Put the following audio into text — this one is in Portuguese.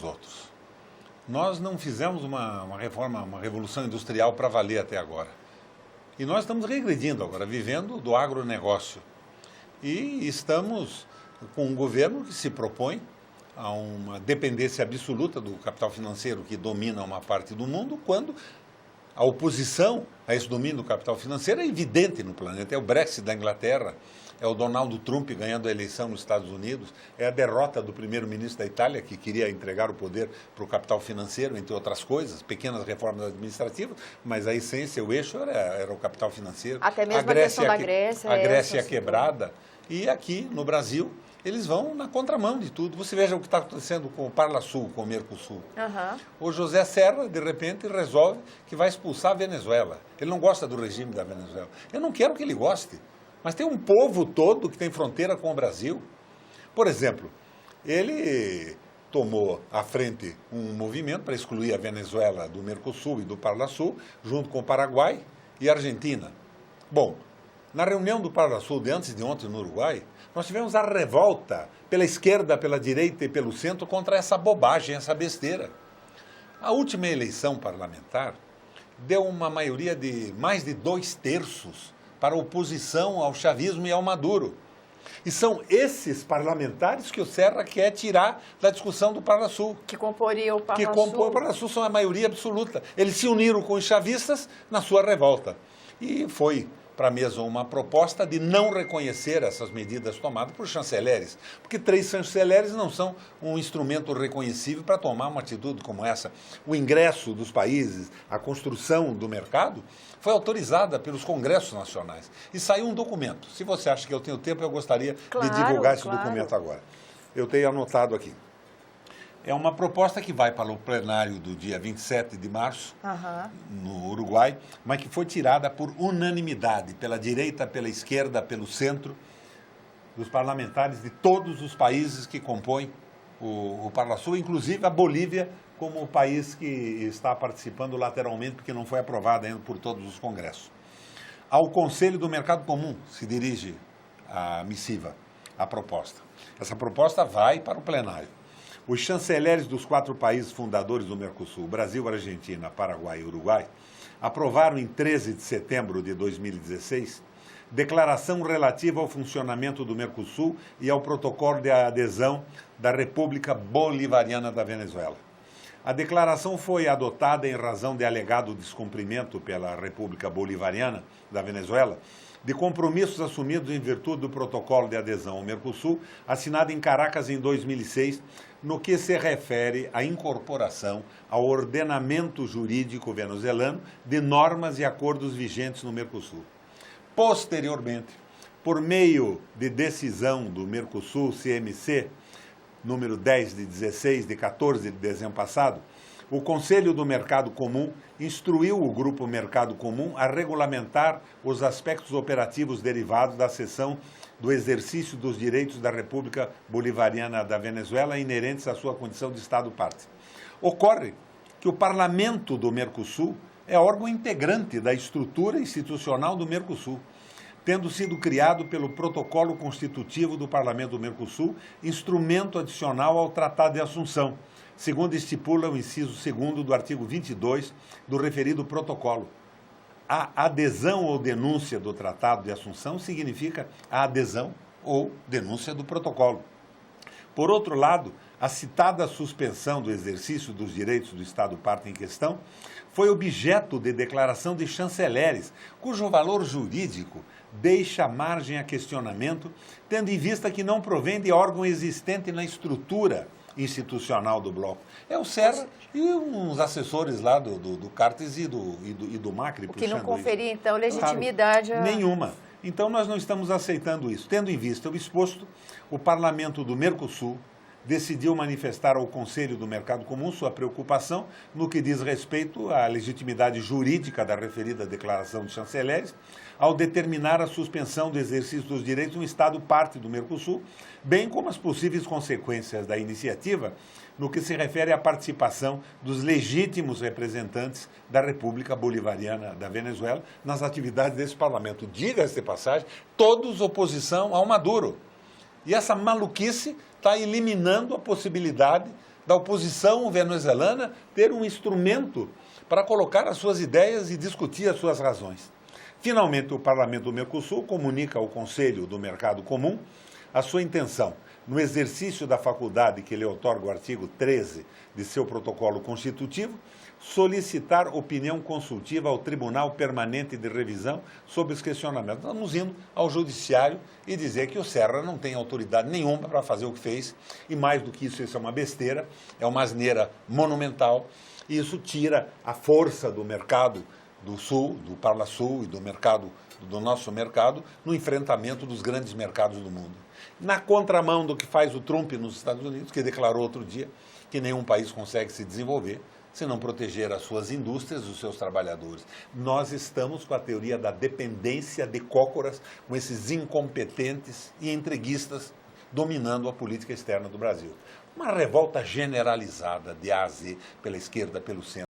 outros. Nós não fizemos uma reforma, uma revolução industrial para valer até agora. E nós estamos regredindo agora, vivendo do agronegócio. E estamos com um governo que se propõe a uma dependência absoluta do capital financeiro que domina uma parte do mundo, quando a oposição a esse domínio do capital financeiro é evidente no planeta. É o Brexit da Inglaterra, é o Donald Trump ganhando a eleição nos Estados Unidos, é a derrota do primeiro-ministro da Itália, que queria entregar o poder para o capital financeiro, entre outras coisas, pequenas reformas administrativas, mas a essência, o eixo era o capital financeiro. Até mesmo a questão da Grécia. A Grécia é quebrada. E aqui, no Brasil, eles vão na contramão de tudo. Você veja o que está acontecendo com o Parlasul, com o Mercosul. O José Serra, de repente, resolve que vai expulsar a Venezuela. Ele não gosta do regime da Venezuela. Eu não quero que ele goste, mas tem um povo todo que tem fronteira com o Brasil. Por exemplo, ele tomou à frente um movimento para excluir a Venezuela do Mercosul e do Parlasul, junto com o Paraguai e a Argentina. Bom, na reunião do Parlasul de antes de ontem no Uruguai, nós tivemos a revolta pela esquerda, pela direita e pelo centro contra essa bobagem, essa besteira. A última eleição parlamentar deu uma maioria de mais de 2/3 para a oposição ao chavismo e ao Maduro. E são esses parlamentares que o Serra quer tirar da discussão do Parlasul. Que comporiam o Parlasul. Que compõem o Parlasul, são a maioria absoluta. Eles se uniram com os chavistas na sua revolta. E foi para a mesa uma proposta de não reconhecer essas medidas tomadas por chanceleres, porque 3 chanceleres não são um instrumento reconhecível para tomar uma atitude como essa. O ingresso dos países, a construção do mercado, foi autorizada pelos congressos nacionais. E saiu um documento. Se você acha que eu tenho tempo, eu gostaria de divulgar esse documento agora. Eu tenho anotado aqui. É uma proposta que vai para o plenário do dia 27 de março, no Uruguai, mas que foi tirada por unanimidade, pela direita, pela esquerda, pelo centro, dos parlamentares de todos os países que compõem o Parlasul, inclusive a Bolívia, como o país que está participando lateralmente, porque não foi aprovada ainda por todos os congressos. Ao Conselho do Mercado Comum se dirige a missiva, a proposta. Essa proposta vai para o plenário. Os chanceleres dos 4 países fundadores do Mercosul, Brasil, Argentina, Paraguai e Uruguai, aprovaram em 13 de setembro de 2016 declaração relativa ao funcionamento do Mercosul e ao protocolo de adesão da República Bolivariana da Venezuela. A declaração foi adotada em razão de alegado descumprimento pela República Bolivariana da Venezuela de compromissos assumidos em virtude do protocolo de adesão ao Mercosul, assinado em Caracas em 2006, no que se refere à incorporação ao ordenamento jurídico venezuelano de normas e acordos vigentes no Mercosul. Posteriormente, por meio de decisão do Mercosul CMC, número 10 de 16 de 14 de dezembro passado, o Conselho do Mercado Comum instruiu o Grupo Mercado Comum a regulamentar os aspectos operativos derivados da cessão do exercício dos direitos da República Bolivariana da Venezuela inerentes à sua condição de Estado-parte. Ocorre que o Parlamento do Mercosul é órgão integrante da estrutura institucional do Mercosul, tendo sido criado pelo Protocolo Constitutivo do Parlamento do Mercosul, instrumento adicional ao Tratado de Assunção, segundo estipula o inciso 2º do artigo 22 do referido protocolo. A adesão ou denúncia do Tratado de Assunção significa a adesão ou denúncia do protocolo. Por outro lado, a citada suspensão do exercício dos direitos do Estado-parte em questão foi objeto de declaração de chanceleres, cujo valor jurídico deixa margem a questionamento, tendo em vista que não provém de órgão existente na estrutura institucional do bloco. É o Serra e uns assessores lá do Cartes e do Macri. O que não conferia, então, legitimidade nenhuma. Então, nós não estamos aceitando isso. Tendo em vista o exposto, o Parlamento do Mercosul decidiu manifestar ao Conselho do Mercado Comum sua preocupação no que diz respeito à legitimidade jurídica da referida declaração de chanceleres, ao determinar a suspensão do exercício dos direitos no Estado parte do Mercosul, bem como as possíveis consequências da iniciativa no que se refere à participação dos legítimos representantes da República Bolivariana da Venezuela nas atividades desse parlamento. Diga-se de passagem, todos oposição ao Maduro. E essa maluquice está eliminando a possibilidade da oposição venezuelana ter um instrumento para colocar as suas ideias e discutir as suas razões. Finalmente, o Parlamento do Mercosul comunica ao Conselho do Mercado Comum a sua intenção, no exercício da faculdade que lhe outorga o artigo 13 de seu protocolo constitutivo, solicitar opinião consultiva ao Tribunal Permanente de Revisão sobre os questionamentos. Estamos indo ao Judiciário e dizer que o Serra não tem autoridade nenhuma para fazer o que fez, e mais do que isso é uma besteira, é uma asneira monumental, e isso tira a força do mercado do Sul, do Parla Sul e do nosso mercado, no enfrentamento dos grandes mercados do mundo. Na contramão do que faz o Trump nos Estados Unidos, que declarou outro dia que nenhum país consegue se desenvolver se não proteger as suas indústrias e os seus trabalhadores. Nós estamos com a teoria da dependência de cócoras, com esses incompetentes e entreguistas dominando a política externa do Brasil. Uma revolta generalizada de A a Z, pela esquerda, pelo centro.